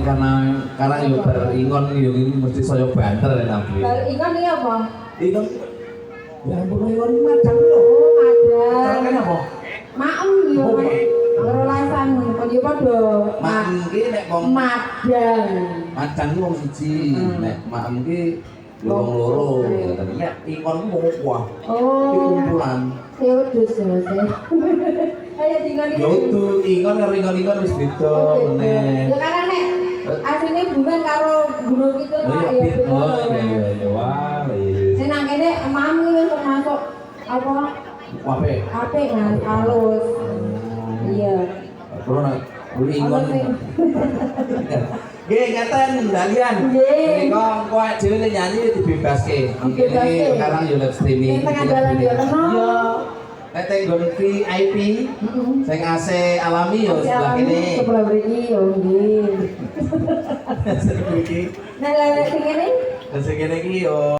karena yo beringon yo ini mesti saya banter ya tapi. Beringon iki apa? Ingon. Ya ampun ingon macam lho. Oh, madang. Kan apa? Maem yo. Ngerolasan kok yo padha. Maem ki nek wong madang. Madang ki wong siji, nek maem ki wong loro. Nek ingon ku wong kuah. Oh. Kumpulan. Seudus ya. Kayak dingon iki. Yo tuh ingon karo ingon wis beda meneh. Ya karena nek asline bulan karo gunung itu Pak ya. Oh iya wah. Sing nang kene maem iki wis termasuk apa? Apik. Apik Mas, halus. Iya. Terus nak ingon. Nggih, ngeten ndalian. Menika engko dhewe nyanyi dibebaske. Iki sekarang yo live streaming. Ning tengah dalan yo ono. Yo. Nek teng nggon VIP, sing AC alami yo sebelah kene. Sebelah mriki yo nggih. Sebelah iki. Nah, lha sing kene? Sing kene iki yo